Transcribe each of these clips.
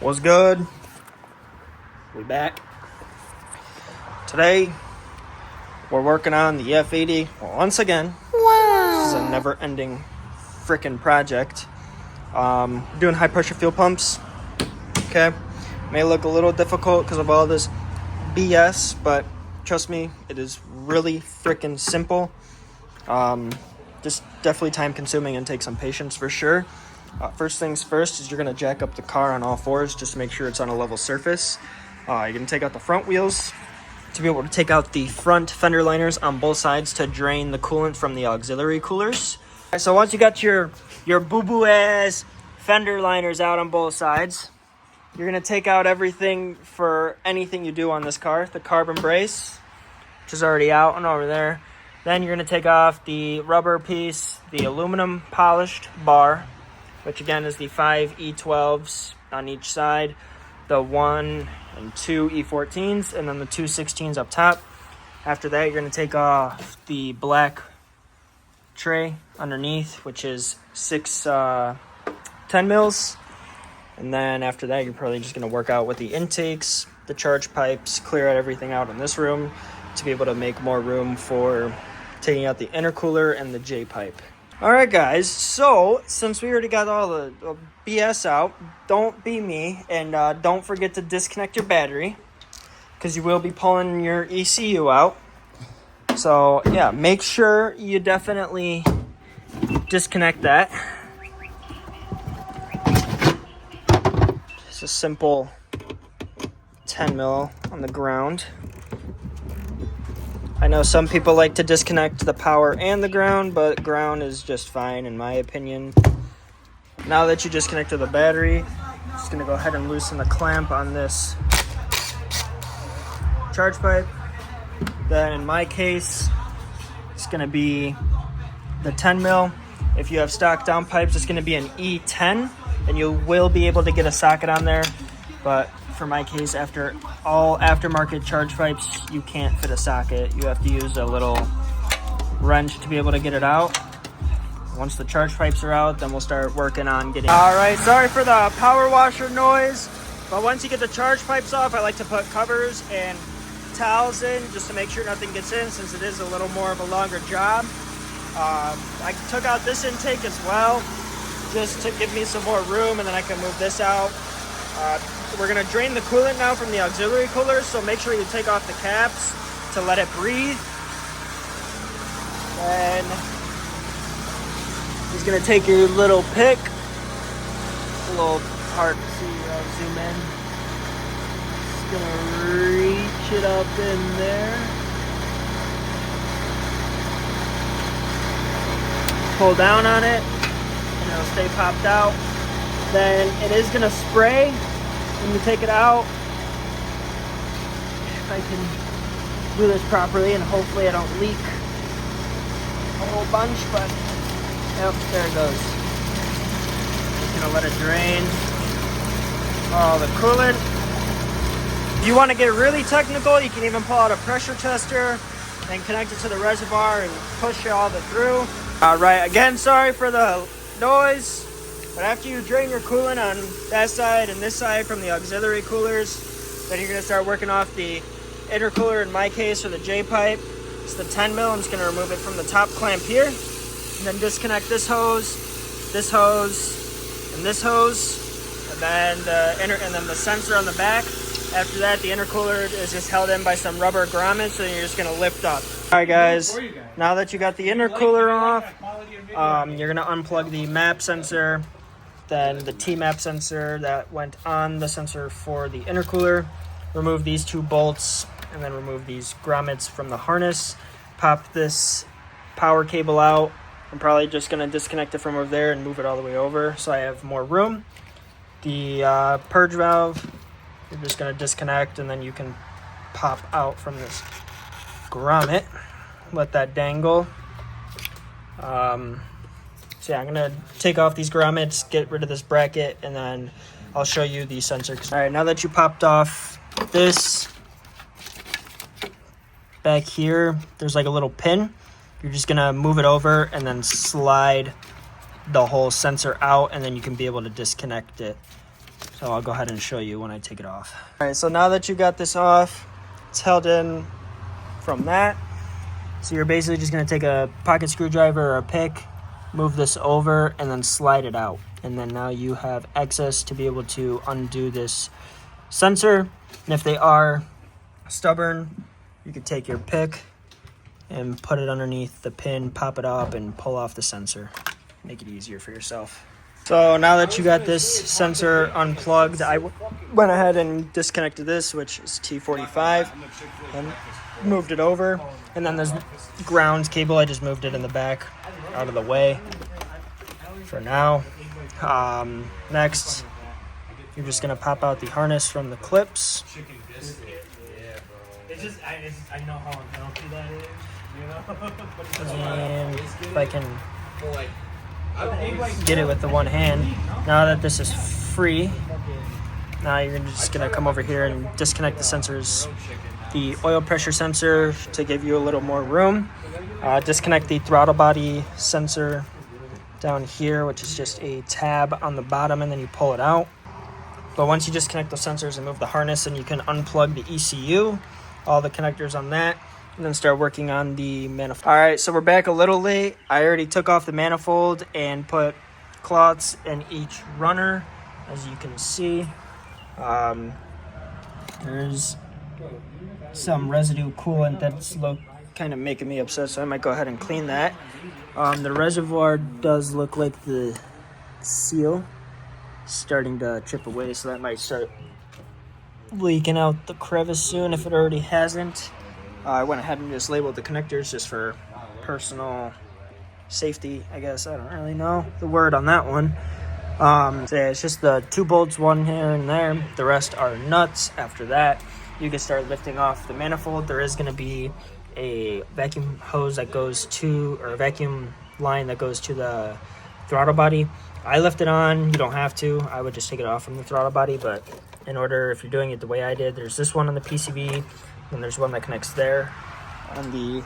What's good? We back. Today, we're working on the F8X. Well, once again, this is a never-ending freaking project. Doing high-pressure fuel pumps. Okay, may look a little difficult because of all this BS, but trust me, it is really freaking simple. Just definitely time-consuming and take some patience for sure. First things first is you're going to jack up the car on all fours just to make sure it's on a level surface. You're going to take out the front wheels to be able to take out the front fender liners on both sides to drain the coolant from the auxiliary coolers. Right, so once you got your boo-boo ass fender liners out on both sides, you're going to take out everything for anything you do on this car. The carbon brace, which is already out and over there. Then you're going to take off the rubber piece, the aluminum polished bar, which again is the 5 E12s on each side, the 1 and 2 E14s, and then the 2 16s up top. After that, you're going to take off the black tray underneath, which is 6 10 mils. And then after that, you're probably just going to work out with the intakes, the charge pipes, clear out everything out in this room to be able to make more room for taking out the intercooler and the J pipe. All right, guys, so since we already got all the BS out, don't be me, and don't forget to disconnect your battery because you will be pulling your ECU out. So, yeah, make sure you definitely disconnect that. Just a simple 10 mil on the ground. I know some people like to disconnect the power and the ground, but ground is just fine in my opinion. Now that you disconnected the battery, I'm just gonna go ahead and loosen the clamp on this charge pipe. Then in my case, it's gonna be the 10 mil. If you have stock down pipes, it's gonna be an E10, and you will be able to get a socket on there. But for my case, after all aftermarket charge pipes, you can't fit a socket. You have to use a little wrench to be able to get it out. Once the charge pipes are out, then we'll start working on getting... All right, sorry for the power washer noise, but once you get the charge pipes off, I like to put covers and towels in just to make sure nothing gets in, since it is a little more of a longer job. I took out this intake as well, just to give me some more room, and then I can move this out. We're going to drain the coolant now from the auxiliary coolers, so make sure you take off the caps to let it breathe. And he's going to take your little pick, a little hard to see, zoom in. Just going to reach it up in there. Pull down on it, and it'll stay popped out. Then it is going to spray when you take it out. If I can do this properly, and hopefully I don't leak a whole bunch, but yep, there it goes. Just going to let it drain all the coolant. If you want to get really technical, you can even pull out a pressure tester and connect it to the reservoir and push all the through. All right, again, sorry for the noise. But after you drain your coolant on that side and this side from the auxiliary coolers, then you're going to start working off the intercooler, in my case, or the J pipe. It's the 10 mil. I'm just going to remove it from the top clamp here. And then disconnect this hose, and this hose, and then the sensor on the back. After that, the intercooler is just held in by some rubber grommets, so you're just going to lift up. All right, guys, now that you got the intercooler off, you're going to unplug the map sensor, then the T-map sensor that went on the sensor for the intercooler. Remove these 2 bolts, and then remove these grommets from the harness. Pop this power cable out. I'm probably just going to disconnect it from over there and move it all the way over so I have more room. The purge valve, you're just going to disconnect, and then you can pop out from this grommet. Let that dangle. So yeah, I'm going to take off these grommets, get rid of this bracket, and then I'll show you the sensor. All right, now that you popped off this, back here, there's like a little pin. You're just going to move it over and then slide the whole sensor out, and then you can be able to disconnect it. So I'll go ahead and show you when I take it off. All right, so now that you got this off, it's held in from that. So you're basically just gonna take a pocket screwdriver or a pick, move this over, and then slide it out. And then now you have access to be able to undo this sensor. And if they are stubborn, you could take your pick and put it underneath the pin, pop it up, and pull off the sensor. Make it easier for yourself. So now that you got this sensor unplugged, I went ahead and disconnected this, which is T45, and moved it over. And then this ground cable, I just moved it in the back out of the way for now. Next, you're just gonna pop out the harness from the clips. It's just, I know how unhealthy that is, you know? And if I can get it with the one hand. Now that this is free, now you're just gonna come over here and disconnect the sensors. The oil pressure sensor to give you a little more room. Disconnect the throttle body sensor down here, which is just a tab on the bottom, and then you pull it out. But once you disconnect those sensors and move the harness, then you can unplug the ECU, all the connectors on that, and then start working on the manifold. All right, so we're back a little late. I already took off the manifold and put cloths in each runner, as you can see. There's some residue coolant that's kind of making me upset, so I might go ahead and clean that. The reservoir does look like the seal starting to chip away, so that might start leaking out the crevice soon if it already hasn't. I went ahead and just labeled the connectors just for personal safety, I guess. I don't really know the word on that one. So yeah, it's just the 2 bolts, one here and there. The rest are nuts. After that, you can start lifting off the manifold. There is going to be a vacuum hose that goes to, or a vacuum line that goes to the throttle body. I left it on. You don't have to. I would just take it off from the throttle body, but in order, if you're doing it the way I did, there's this one on the PCB, and there's one that connects there on the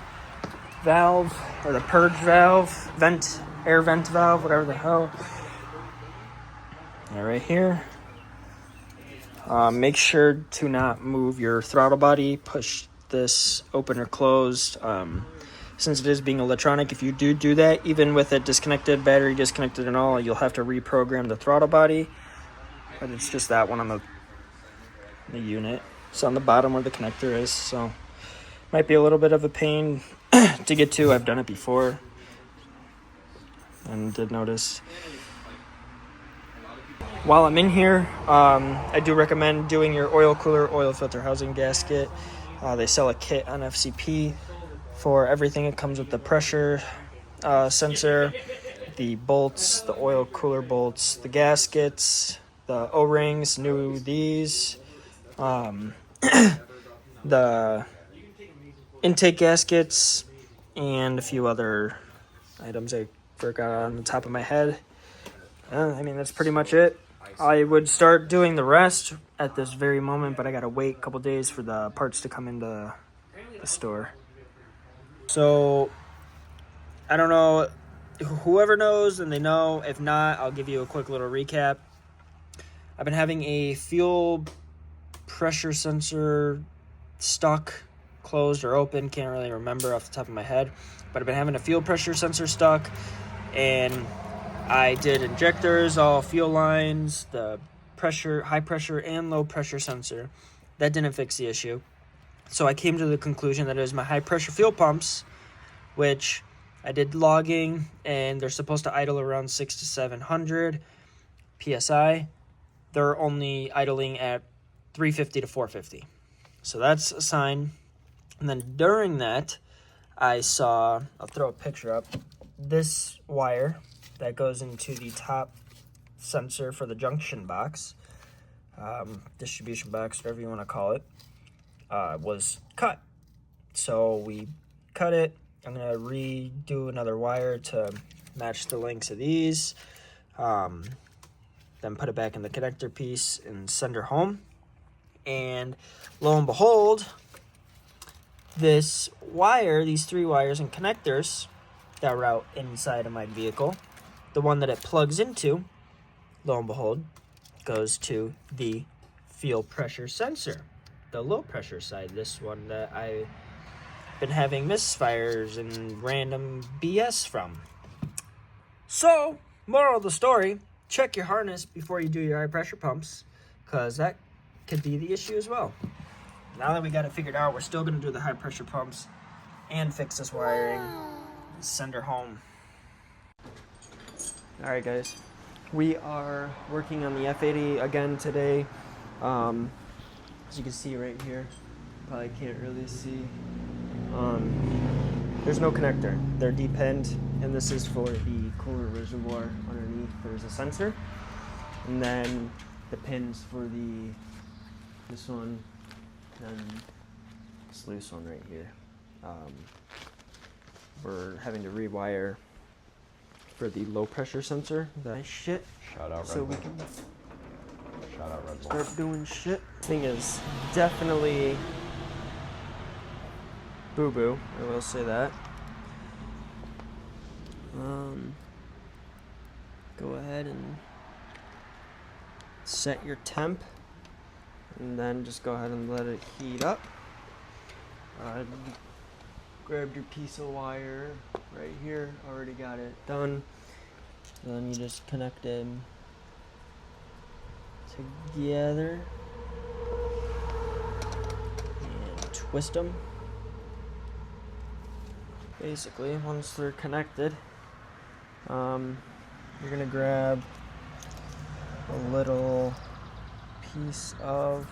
valve, or the purge valve, air vent valve, whatever the hell. Yeah, right here. Make sure to not move your throttle body. Push this open or closed. Since it is being electronic, if you do that, even with it disconnected, battery disconnected and all, you'll have to reprogram the throttle body. But it's just that one on the unit. It's on the bottom where the connector is, so might be a little bit of a pain to get to. I've done it before and did notice. While I'm in here, I do recommend doing your oil cooler, oil filter housing gasket. They sell a kit on FCP for everything. It comes with the pressure sensor, the bolts, the oil cooler bolts, the gaskets, the O-rings, these, the intake gaskets, and a few other items I forgot on the top of my head. I mean, that's pretty much it. I would start doing the rest at this very moment, but I gotta wait a couple days for the parts to come into the store. So, I don't know, whoever knows, and they know. If not, I'll give you a quick little recap. I've been having a fuel pressure sensor stuck, closed or open, can't really remember off the top of my head, but I've been having a fuel pressure sensor stuck, and I did injectors, all fuel lines, the pressure, high pressure and low pressure sensor. That didn't fix the issue. So I came to the conclusion that it was my high pressure fuel pumps, which I did logging, and they're supposed to idle around 600 to 700 PSI. They're only idling at 350 to 450. So that's a sign. And then during that, I saw, I'll throw a picture up, this wire that goes into the top sensor for the junction box, distribution box, whatever you want to call it, was cut. So we cut it. I'm going to redo another wire to match the lengths of these, then put it back in the connector piece and send her home. And lo and behold, this wire, these 3 wires and connectors that were out inside of my vehicle, the one that it plugs into, lo and behold, goes to the fuel pressure sensor, the low pressure side. This one that I've been having misfires and random BS from. So, moral of the story, check your harness before you do your high pressure pumps, because that could be the issue as well. Now that we got it figured out, we're still going to do the high pressure pumps and fix this wiring. Send her home. Alright guys, we are working on the F8 again today. As you can see right here, probably can't really see. There's no connector. They're depend, and this is for the cooler reservoir underneath. There's a sensor, and then the pins for this one, and this loose one right here. We're having to rewire for the low pressure sensor. That shit. Shout out Red so Bull. we can Shout out Red Bull. start doing shit. Thing is definitely boo-boo, I will say that. Go ahead and set your temp, and then just go ahead and let it heat up. Grab your piece of wire right here, already got it done. Then you just connect them together and twist them. Basically, once they're connected, you're gonna grab a little piece of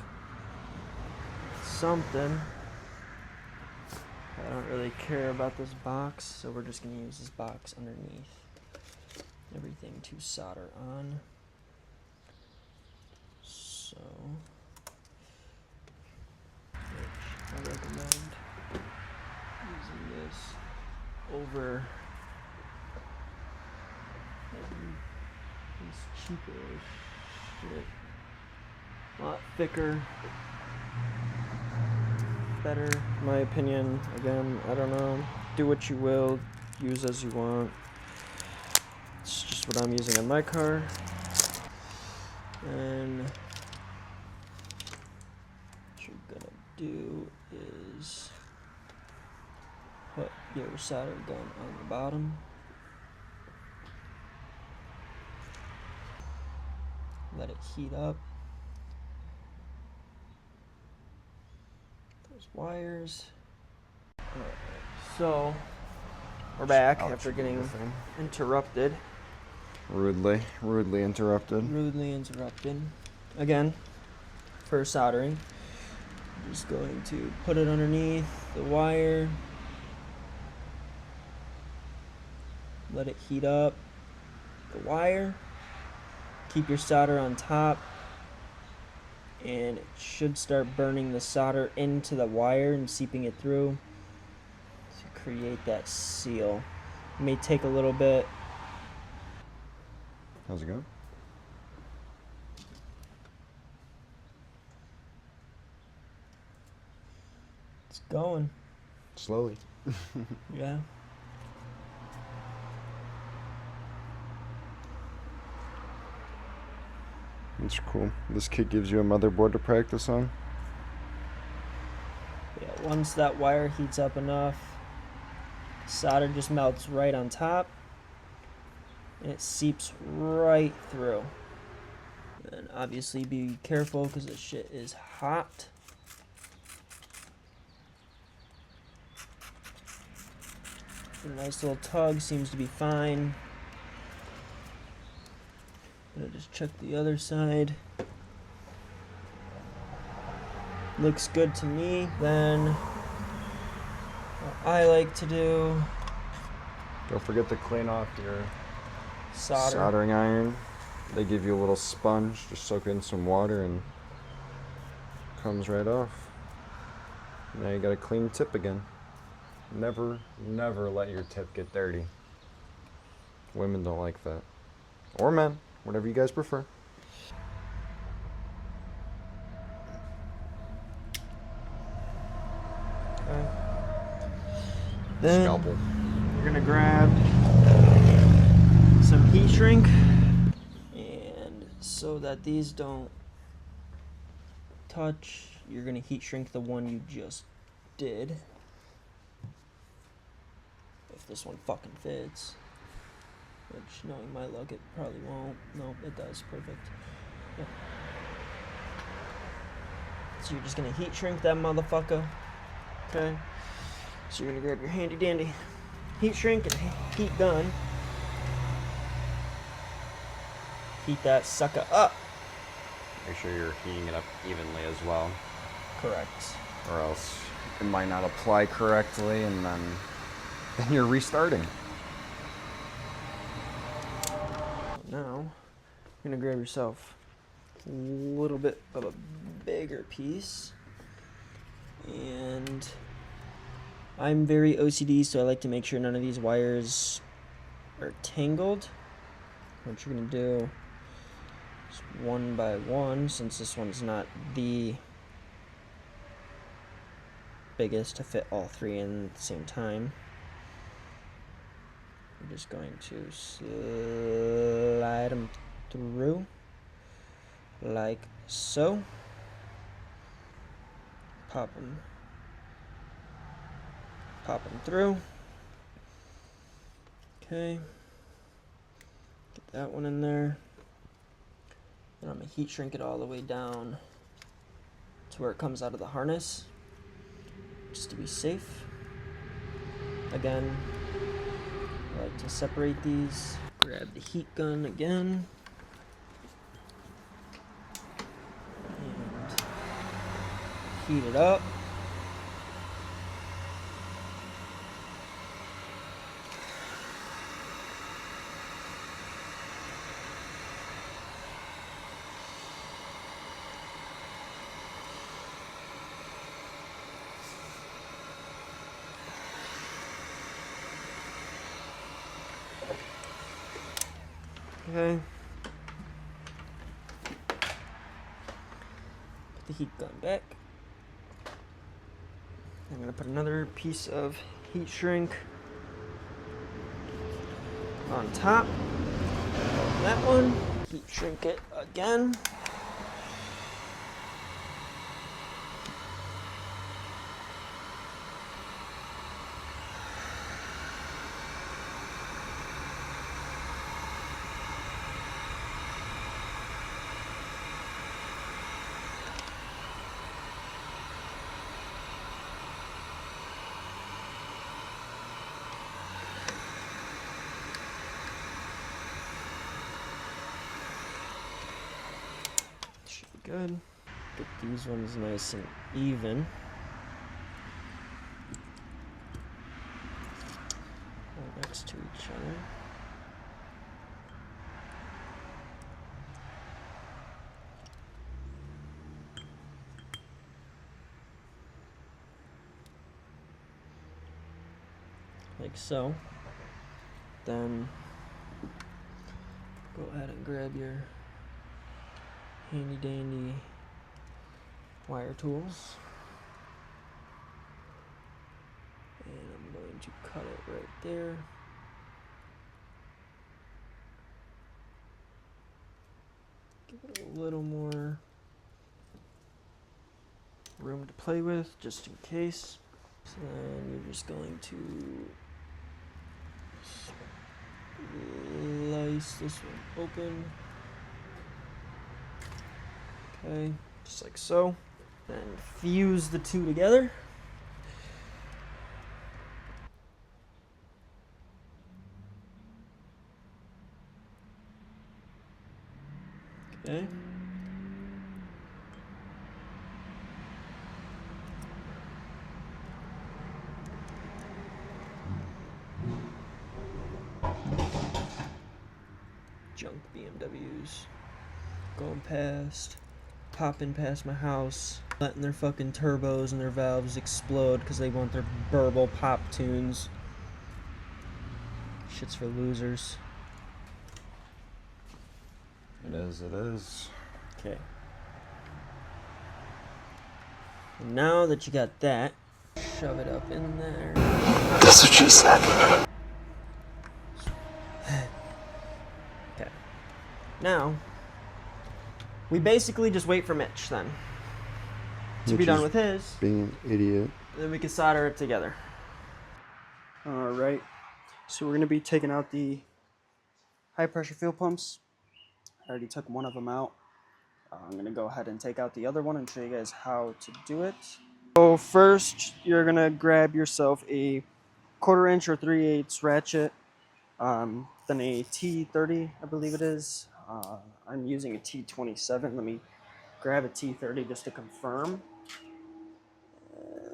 something. I don't really care about this box, so we're just gonna use this box underneath everything to solder on. So, which I recommend using this over this cheaper shit. A lot thicker, better, in my opinion. Again, I don't know. Do what you will, use as you want. It's just what I'm using on my car. And what you're gonna do is put your solder gun on the bottom. Let it heat up. Those wires. Alright, so we're back after getting interrupted. Rudely interrupted. Rudely interrupted. Again, for soldering. I'm just going to put it underneath the wire. Let it heat up the wire. Keep your solder on top, and it should start burning the solder into the wire and seeping it through to create that seal. It may take a little bit. How's it going? It's going. Slowly. Yeah. That's cool. This kit gives you a motherboard to practice on. Yeah, once that wire heats up enough, solder just melts right on top, and it seeps right through. And obviously be careful because this shit is hot. A nice little tug, seems to be fine. Gonna just check the other side. Looks good to me. Then what I like to do, Don't forget to clean off your solder. soldering iron. They give you a little sponge. Just soak it in some water and it comes right off. Now you got a clean tip again. Never let your tip get dirty. Women don't like that. Or men. Whatever you guys prefer. Okay. Then Scalpel. you're gonna grab some heat shrink and so that these don't touch, you're gonna heat shrink the one you just did. If this one fucking fits. Which, knowing my luck, it probably won't. No, it does. Perfect. Yep. So you're just gonna heat shrink that motherfucker. Okay. So you're gonna grab your handy dandy heat shrink and heat gun. Heat that sucker up. Make sure you're heating it up evenly as well. Correct. Or else it might not apply correctly, and then you're restarting. Now, you're gonna grab yourself a little bit of a bigger piece, and I'm very OCD, so I like to make sure none of these wires are tangled. What you're gonna do is one by one, since this one's not the biggest to fit all three in at the same time. I'm just going to slide them through like so. Pop them through. Okay, get that one in there. And I'm gonna heat shrink it all the way down to where it comes out of the harness, just to be safe. Again, I like to separate these. Grab the heat gun again. And heat it up. Okay. Put the heat gun back. I'm gonna put another piece of heat shrink on top of that one. Heat shrink it again. Should be good. Get these ones nice and even. Right next to each other. Like so. Then go ahead and grab your handy dandy wire tools, and I'm going to cut it right there. Give it a little more room to play with, just in case. So then you're just going to slice this one open. Okay, just like so. Then fuse the two together. Okay. Junk BMWs going past, popping past my house, letting their fucking turbos and their valves explode because they want their burble pop tunes. Shit's for losers. It is. Okay. And now that you got that, shove it up in there. That's what she said. Okay. Now, We basically just wait for Mitch then to be Mitch done is with his. being an idiot. Then we can solder it together. All right. So we're going to be taking out the high pressure fuel pumps. I already took one of them out. I'm going to go ahead and take out the other one and show you guys how to do it. So first, you're going to grab yourself a 1/4 inch or 3/8 ratchet, then a T30, I believe it is. I'm using a T27. Let me grab a T30 just to confirm.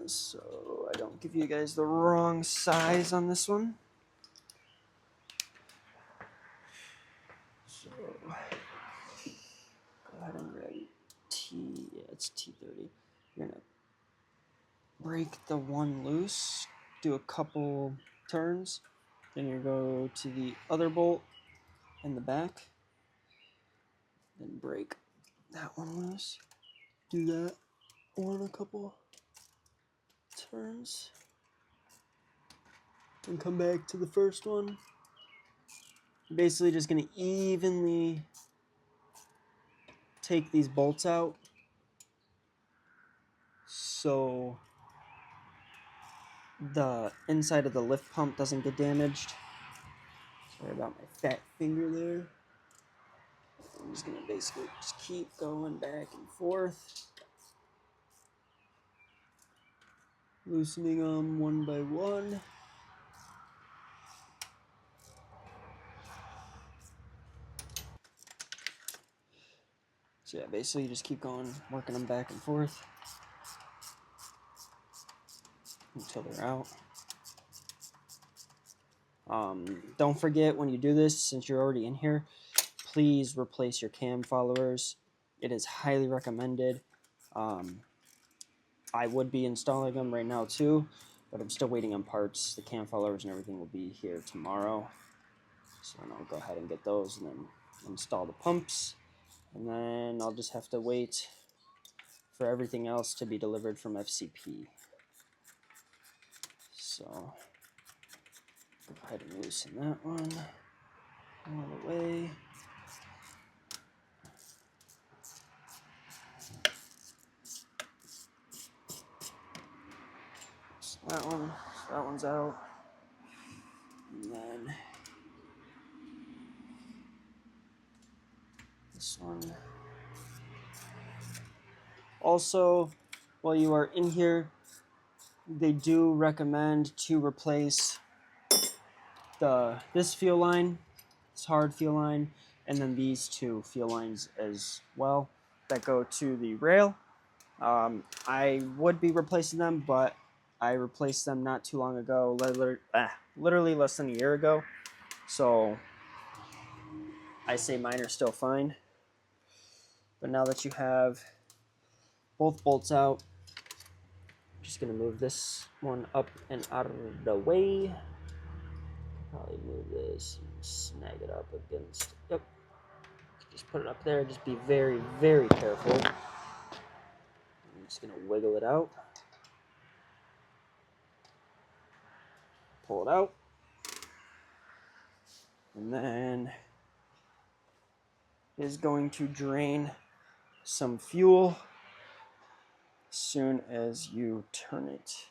So I don't give you guys the wrong size on this one. So go ahead and grab it's T30. You're gonna break the one loose, do a couple turns, then you go to the other bolt in the back, then break that one loose. Do that one a couple turns, and come back to the first one. Basically just gonna evenly take these bolts out so the inside of the lift pump doesn't get damaged. Sorry about my fat finger there. I'm just gonna basically just keep going back and forth, loosening them one by one. So yeah, basically you just keep going, working them back and forth until they're out. Don't forget when you do this, since you're already in here, please replace your cam followers. It is highly recommended. I would be installing them right now too, but I'm still waiting on parts. The cam followers and everything will be here tomorrow. So I'll go ahead and get those and then install the pumps. And then I'll just have to wait for everything else to be delivered from FCP. So go ahead and loosen that one all the way. So that one's out. And then this one. Also, while you are in here, they do recommend to replace this fuel line, this hard fuel line, and then these two fuel lines as well that go to the rail. I would be replacing them, but I replaced them not too long ago, literally less than a year ago. So I say mine are still fine. But now that you have both bolts out, I'm just going to move this one up and out of the way. Probably move this and snag it up against, yep. Just put it up there, just be very, very careful. I'm just gonna wiggle it out. Pull it out. And then is going to drain some fuel as soon as you turn it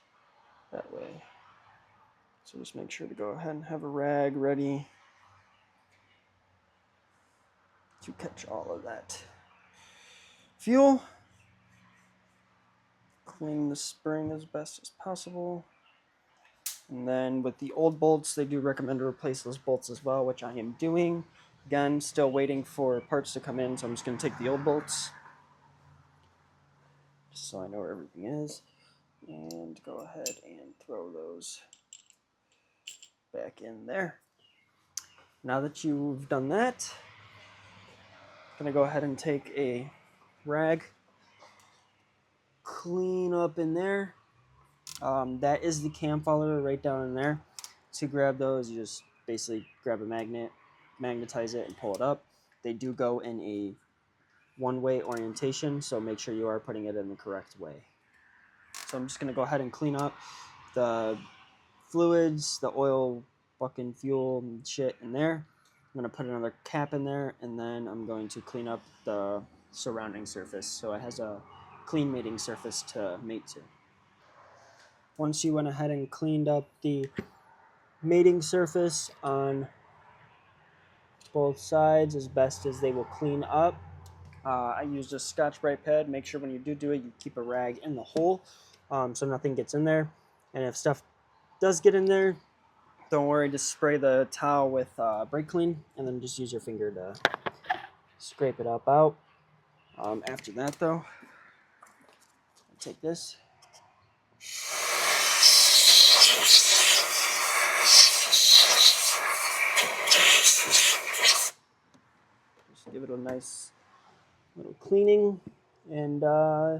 that way. So just make sure to go ahead and have a rag ready to catch all of that fuel. Clean the spring as best as possible. And then with the old bolts, they do recommend to replace those bolts as well, which I am doing. Again, still waiting for parts to come in, so I'm just going to take the old bolts, just so I know where everything is, and go ahead and throw those back in there. Now that you've done that, I'm going to go ahead and take a rag, clean up in there. That is the cam follower right down in there. To grab those, you just basically grab a magnet, magnetize it, and pull it up. They do go in a one-way orientation, so make sure you are putting it in the correct way. So I'm just going to go ahead and clean up the fluids, the oil, fucking fuel, and shit in there. I'm going to put another cap in there, and then I'm going to clean up the surrounding surface, so it has a clean mating surface to mate to. Once you went ahead and cleaned up the mating surface on both sides as best as they will clean up, I used a Scotch-Brite pad. Make sure when you do it, you keep a rag in the hole so nothing gets in there. And if stuff does get in there, don't worry, just spray the towel with brake clean and then just use your finger to scrape it up out. After that, though, I'll take this. Just give it a nice little cleaning. And yeah.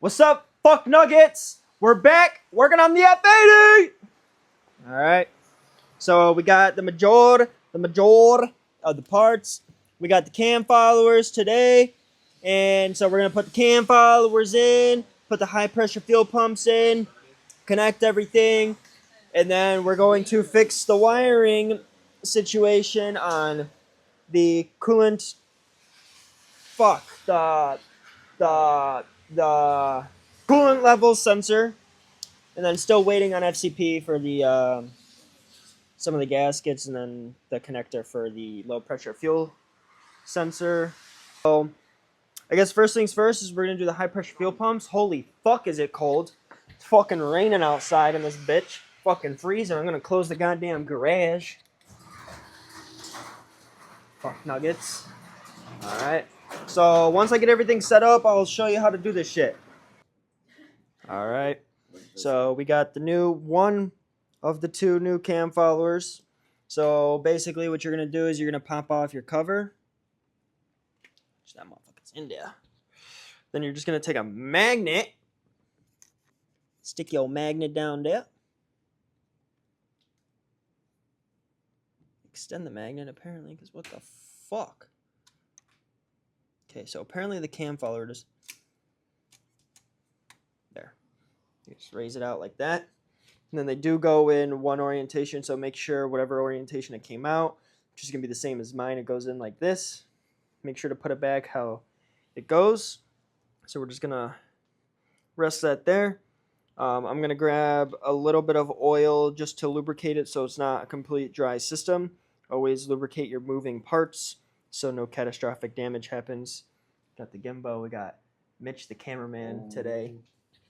What's up, fuck nuggets? We're back working on the F8X. All right. So we got the major of the parts. We got the cam followers today. And so we're going to put the cam followers in, put the high pressure fuel pumps in, connect everything. And then we're going to fix the wiring situation on the coolant. The coolant level sensor. And then still waiting on FCP for the some of the gaskets, and then the connector for the low pressure fuel sensor. So I guess first things first is we're gonna do the high pressure fuel pumps. Holy fuck, is it cold? It's fucking raining outside in this bitch. Fucking freezing. I'm gonna close the goddamn garage. Fuck nuggets. Alright. So once I get everything set up, I'll show you how to do this shit. Alright. So we got the new one of the two new cam followers. So basically what you're going to do is you're going to pop off your cover. That motherfucker's in there. Then you're just going to take a magnet. Stick your magnet down there. Extend the magnet apparently, because what the fuck? Okay, so apparently the cam follower just... There. You just raise it out like that. And then they do go in one orientation, so make sure whatever orientation it came out, which is going to be the same as mine, it goes in like this. Make sure to put it back how it goes. So we're just going to rest that there. I'm going to grab a little bit of oil just to lubricate it so it's not a complete dry system. Always lubricate your moving parts so no catastrophic damage happens. Got the gimbal. We got Mitch the cameraman today.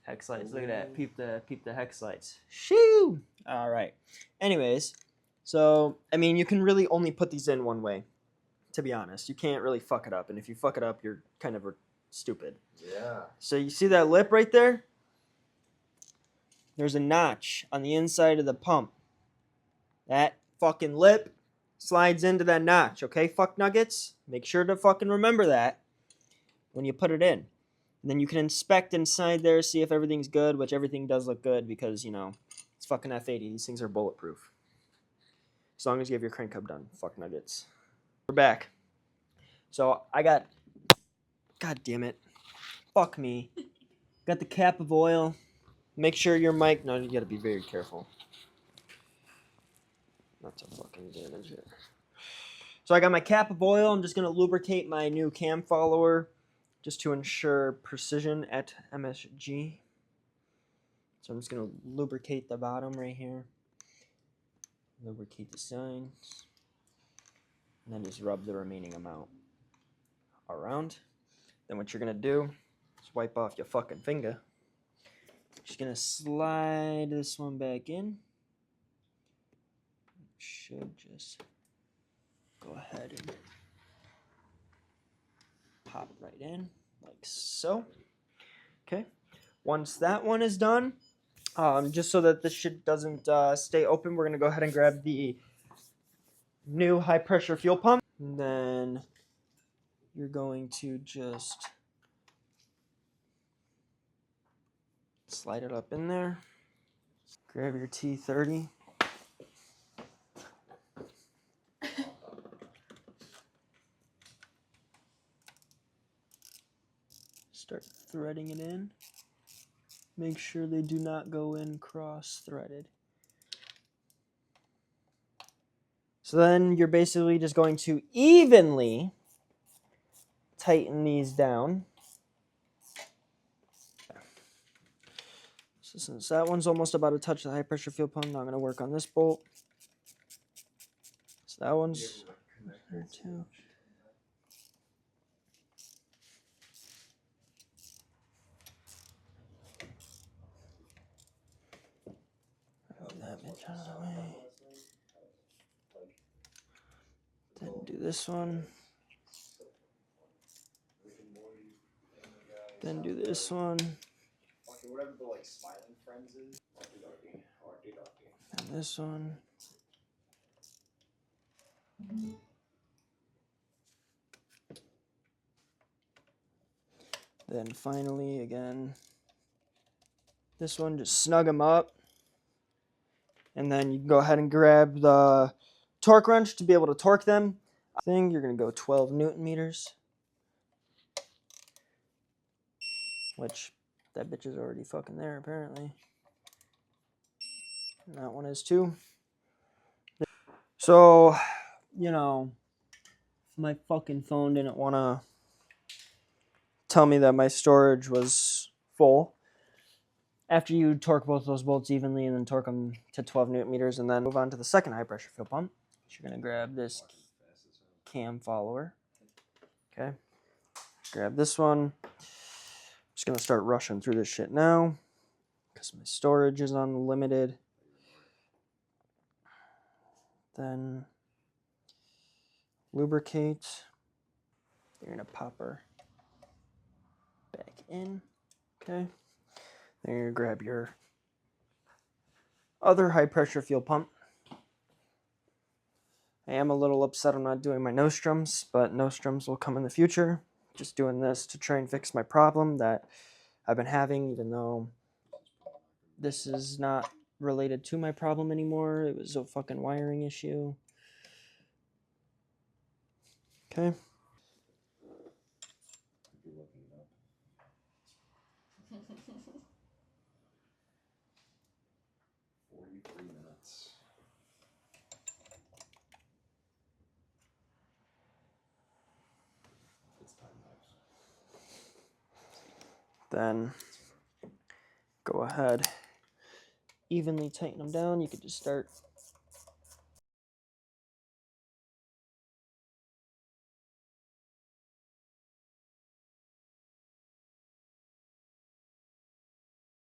Hex lights. Look at that. Peep the hex lights. Shoo! All right. Anyways, so I mean, you can really only put these in one way. To be honest, you can't really fuck it up, and if you fuck it up, you're kind of stupid. Yeah. So you see that lip right there? There's a notch on the inside of the pump. That fucking lip slides into that notch. Okay, fuck nuggets. Make sure to fucking remember that when you put it in. And then you can inspect inside there, see if everything's good, which everything does look good because, you know, it's fucking F80. These things are bulletproof. As long as you have your crank hub done. Fuck nuggets. We're back. So I got... God damn it. Fuck me. Got the cap of oil. Make sure your mic... No, you gotta be very careful. Not to fucking damage it. So I got my cap of oil. I'm just gonna lubricate my new cam follower, just to ensure precision at MSG. So I'm just going to lubricate the bottom right here. Lubricate the sides. And then just rub the remaining amount around. Then what you're going to do is wipe off your fucking finger. Just going to slide this one back in. Should just go ahead and pop right in, like so. Okay. Once that one is done, just so that this shit doesn't stay open, we're going to go ahead and grab the new high-pressure fuel pump. And then you're going to just slide it up in there. Grab your T30. Start threading it in. Make sure they do not go in cross-threaded. So then you're basically just going to evenly tighten these down. So since that one's almost about to touch the high pressure fuel pump, now I'm going to work on this bolt. So that one's there too. Move that bitch out of the way. Then do this one. Then do this one. And this one. Then finally, again, this one, just snug them up. And then you can go ahead and grab the torque wrench to be able to torque them. You're going to go 12 Newton meters. Which, that bitch is already fucking there, apparently. And that one is too. So, you know, my fucking phone didn't want to tell me that my storage was full. After you torque both those bolts evenly and then torque them to 12 Newton meters and then move on to the second high pressure fuel pump, you're going to grab this cam follower. Okay. Grab this one. I'm just going to start rushing through this shit now because my storage is unlimited. Then lubricate. You're going to pop her back in. Okay. Then you're going to grab your other high pressure fuel pump. I am a little upset I'm not doing my nostrums, but nostrums will come in the future. Just doing this to try and fix my problem that I've been having, even though this is not related to my problem anymore. It was a fucking wiring issue. Okay. 43 minutes. Then go ahead, evenly tighten them down. You could just start